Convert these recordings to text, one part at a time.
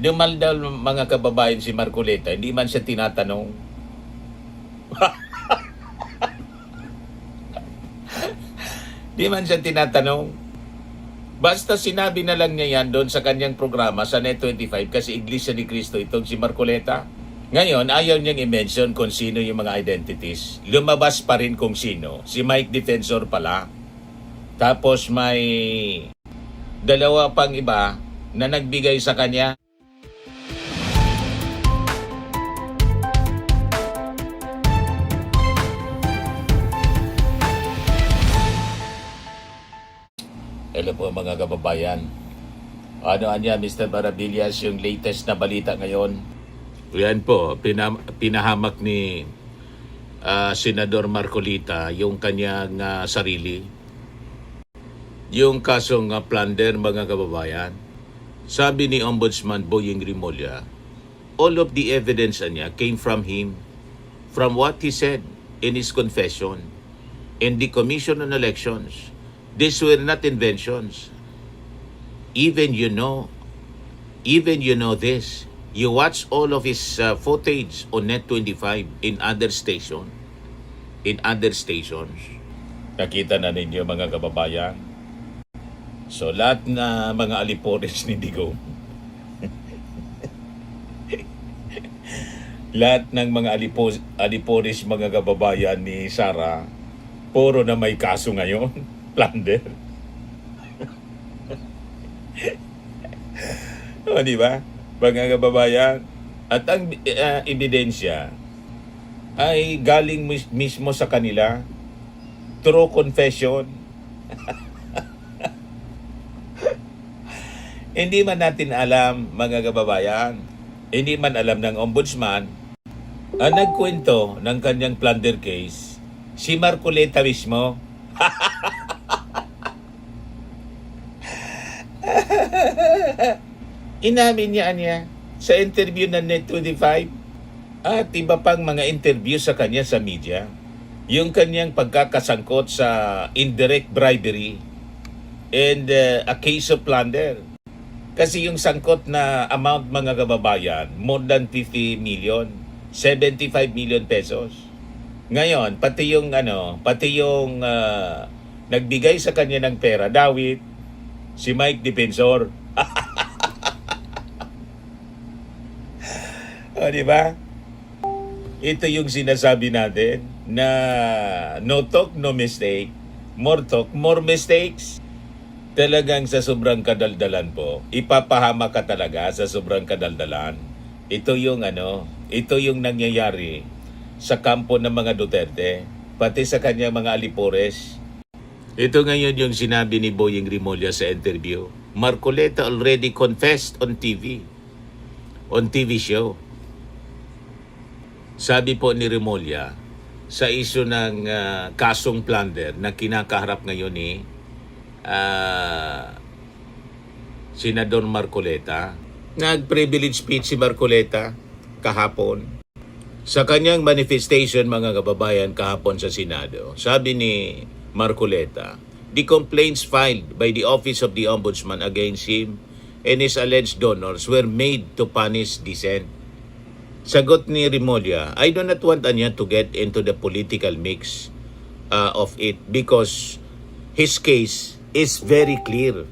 Dumaldal mga kababayan si Marcoleta, hindi man siya tinatanong. Hindi man siya tinatanong. Basta sinabi na lang niya yan doon sa kanyang programa sa Net25 kasi Iglesia ni Cristo itong si Marcoleta. Ngayon, ayaw niyang i-mention kung sino yung mga identities. Lumabas pa rin kung sino. Si Mike Defensor pala. Tapos may dalawa pang iba na nagbigay sa kanya. Hello po mga kababayan. Ano anya Mr. Maravillas yung latest na balita ngayon? Yan po, pinahamak ni Senador Marcolita yung kanyang sarili. Yung kasong plunder mga kababayan. Sabi ni Ombudsman Boying Rimulya, all of the evidence niya came from him, from what he said in his confession in the Commission on Elections. These were not inventions. Even you know this. You watch all of his footage on Net25 in other stations. Nakita na ninyo mga kababayan. So lahat na mga alipores ni Digong. Lahat ng mga alipores mga kababayan ni Sara, puro na may kaso ngayon. Plunder. O, di ba? Mga kababayan. At ang ebidensya ay galing mismo sa kanila. True confession. Hindi man natin alam, mga kababayan. Hindi man alam ng ombudsman ang nagkwento ng kanyang plunder case, si Marcoleta mismo. Inamin niya sa interview ng Net25 at iba pang mga interview sa kanya sa media yung kanyang pagkakasangkot sa indirect bribery and a case of plunder. Kasi yung sangkot na amount mga kababayan, more than 50 million, 75 million pesos. Ngayon, pati yung nagbigay sa kanya ng pera, Dawit, si Mike Defensor. O, di ba? Ito yung sinasabi natin na no talk, no mistake. More talk, more mistakes. Talagang sa sobrang kadaldalan po. Ipapahama ka talaga sa sobrang kadaldalan. Ito yung nangyayari sa kampo ng mga Duterte, pati sa kanyang mga alipores. Ito ngayon yung sinabi ni Boying Rimulya sa interview. Marcoleta already confessed on TV show. Sabi po ni Rimulya, sa isyu ng kasong plunder na kinakaharap ngayon ni Senador Marcoleta, nag-privilege speech si Marcoleta kahapon. Sa kanyang manifestation mga kababayan kahapon sa Senado, sabi ni Marcoleta, the complaints filed by the Office of the Ombudsman against him and his alleged donors were made to punish dissent. Sagot ni Rimulya, I do not want Anya to get into the political mix of it because his case is very clear.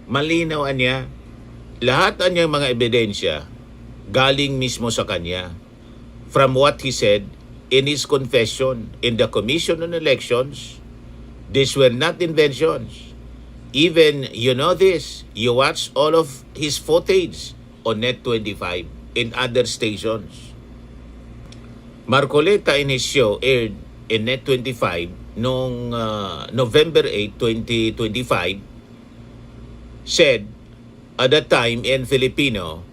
Malinaw Anya, lahat Anyang mga ebidensya galing mismo sa kanya. From what he said in his confession in the Commission on Elections, these were not inventions. Even you know this, you watch all of his footage on Net25 in other stations. Marcoleta in his show aired in Net25 noong November 8, 2025 said at that time in Filipino,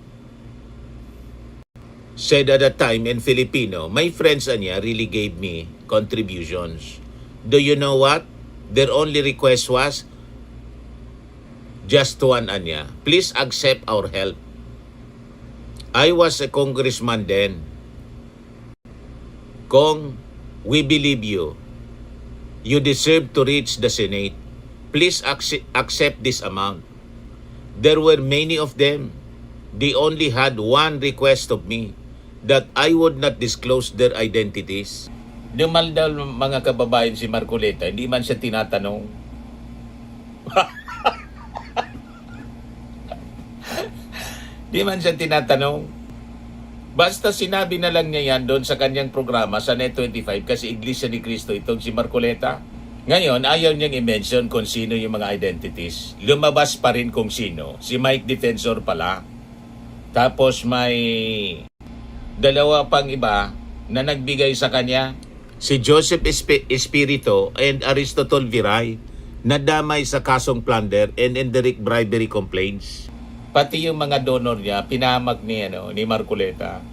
my friends Anya really gave me contributions. Do you know what? Their only request was just one Anya. Please accept our help. I was a congressman then. Kong, we believe you. You deserve to reach the Senate. Please accept this amount. There were many of them. they only had one request of me, that I would not disclose their identities. Dumaldal mga kababayan si Marcoleta, hindi man siya tinatanong. Hindi man siya tinatanong. Basta sinabi na lang niya yan doon sa kanyang programa sa Net25 kasi Iglesia ni Cristo itong si Marcoleta. Ngayon, ayaw niyang i-mention kung sino yung mga identities. Lumabas pa rin kung sino. Si Mike Defensor pala. Tapos may dalawa pang iba na nagbigay sa kanya. Si Joseph Espirito and Aristotle Viray na damay sa kasong plunder and indirect bribery complaints. Pati yung mga donor niya, pinamag ni Marcoleta.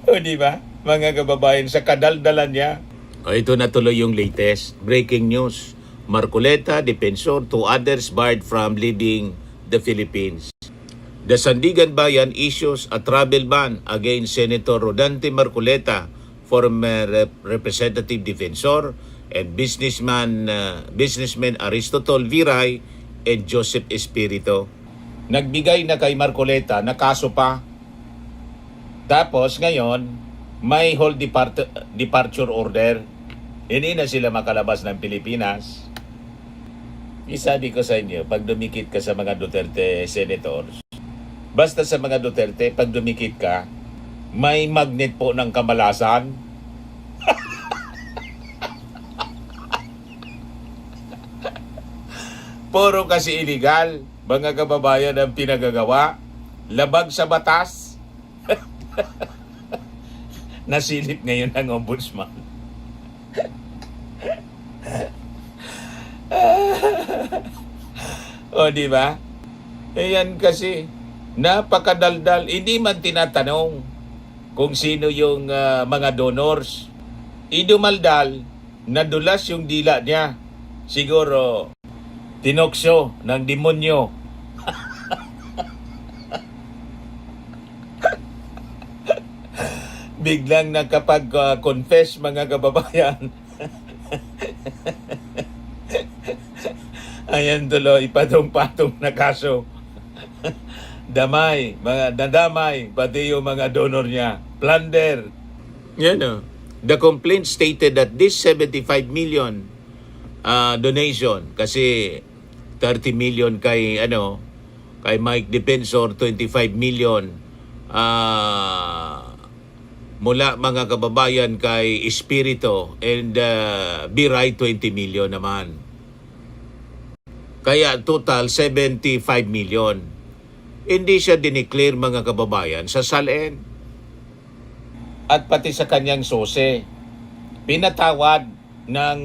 O di ba? Mga kababayan, sa kadaldalan niya. O ito na tuloy yung latest. Breaking news. Marcoleta, Defensor, two others barred from leaving the Philippines. The Sandigan Bayan issues a travel ban against Senator Rodante Marcoleta, former Representative Defensor, and businessman Aristotle Viray and Joseph Espirito. Nagbigay na kay Marcoleta na kaso pa. Tapos ngayon, may hold departure order. Hindi na sila makalabas ng Pilipinas. Isabi ko sa inyo, pag dumikit ka sa mga Duterte senators, basta sa mga Duterte, pag dumikit ka, may magnet po ng kamalasan. Puro kasi illegal, mga kababayan, ang pinagagawa. Labag sa batas. Nasilip ngayon ang ombudsman. O, di ba? Ayan kasi, napakadaldal. Hindi man tinatanong kung sino yung mga donors. Idumaldal, nadulas yung dila niya. Siguro, tinokso ng demonyo. Biglang nakapag-confess, mga kababayan. Ayan tuloy, patong-patong na kaso. Damay, mga nadamay, pati yung mga donor niya. Plunder. Yan o. The complaint stated that this 75 million donation, kasi 30 million kay Mike Defensor, 25 million mula mga kababayan kay Espirito, and Viray 20 million naman. Kaya total 75 million. Hindi siya dineclare, mga kababayan, sa SALN. At pati sa kanyang sose, pinatawad ng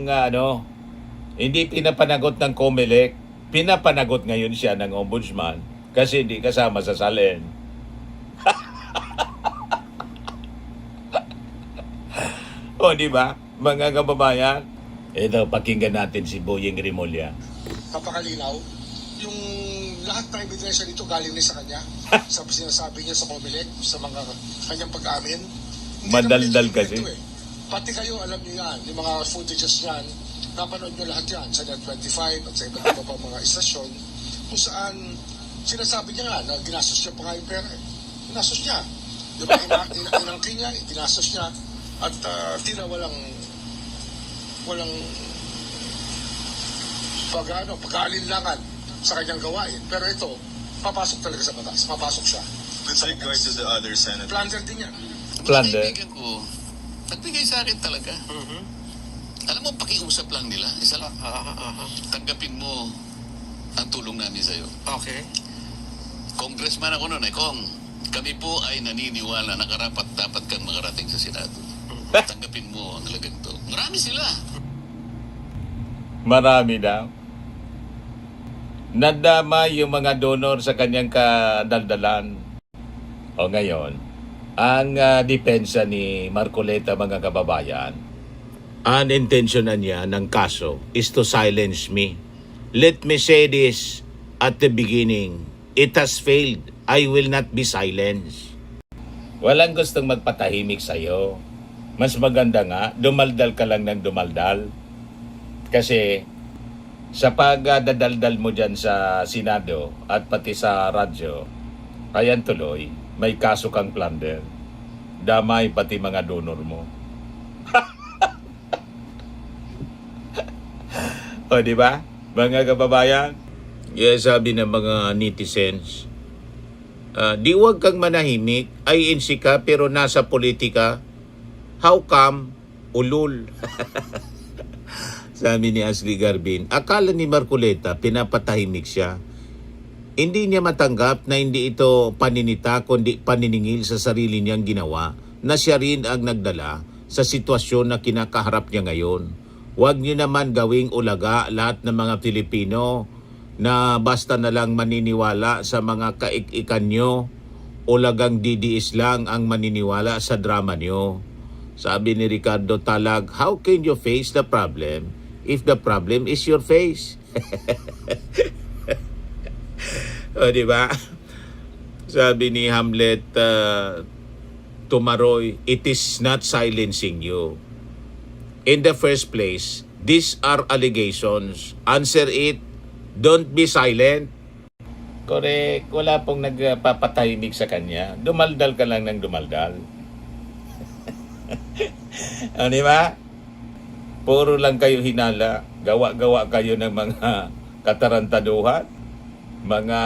hindi pinapanagot ng COMELEC, pinapanagot ngayon siya ng ombudsman kasi hindi kasama sa SALN. O, di ba, mga kababayan? Ito, pakinggan natin si Boyeng Rimulya. Napakalinaw. Yung lahat ng ebidensya dito galing na sa kanya. Sa sinasabi niya sa COMELEC, sa mga kanyang pag-amin. Madaldal kasi. Pati kayo, alam niyo yan. Yung mga footages niyan, napanood niyo lahat yan sa Net25 at sa iba't iba pa mga istasyon kung saan sinasabi niya nga na ginastos niya pa nga yung pera. Ginastos niya. Di ba, inangkin niya, ginastos niya at tila walang pag-aalinlangan sa kanyang gawain. Pero ito, papasok talaga sa batas. Papasok siya. With regard to the other senators. Plunder din yan. Plunder. Kaibigan ko, nagbigay sa akin talaga. Alam mo, pakiusap lang nila. Isa lang. Tanggapin mo ang tulong namin sa'yo. Okay. Congressman ako noon, Kong. Kami po ay naniniwala na karapat dapat kang makarating sa Senado. Tanggapin mo ang halagang to. Marami sila. Marami daw. Nadama yung mga donor sa kanyang kadaldalan. O ngayon, ang depensa ni Marcoleta, mga kababayan, ang intensyonan niya ng kaso is to silence me. Let me say this at the beginning. It has failed. I will not be silenced. Walang gustong magpatahimik sa'yo. Mas maganda nga, dumaldal ka lang ng dumaldal. Kasi sa pagdadaldal mo dyan sa Senado at pati sa radyo, ayan tuloy, may kaso kang plunder. Damay pati mga donor mo. O, di ba? Mga kababayan? Yes, sabi ng mga netizens, di wag kang manahimik, INC ka pero nasa politika. How come? Ulul. Sabi ni Ashley Garbin, akala ni Marcoleta pinapatahimik siya. Hindi niya matanggap na hindi ito paninita kundi paniningil sa sarili niyang ginawa na siya rin ang nagdala sa sitwasyon na kinakaharap niya ngayon. Huwag niyo naman gawing ulaga lahat ng mga Pilipino na basta na lang maniniwala sa mga kaik-ikan nyo, ulagang didiis lang ang maniniwala sa drama nyo. Sabi ni Ricardo Talag, how can you face the problem if the problem is your face? O, di ba? Sabi ni Hamlet Tumaroy, it is not silencing you. In the first place, these are allegations. Answer it. Don't be silent. Correct. Wala pong nagpapatahimik sa kanya. Dumaldal ka lang ng dumaldal. O, di ba? Puro lang kayo hinala. Gawa-gawa kayo ng mga katarantaduhan. Mga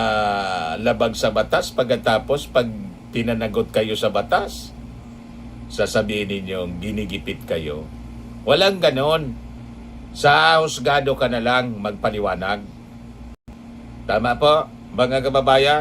labag sa batas. Pagkatapos, pag pinanagot kayo sa batas, sasabihin ninyong ginigipit kayo. Walang ganon. Sa husgado ka na lang magpaliwanag. Tama po, mga kababayan?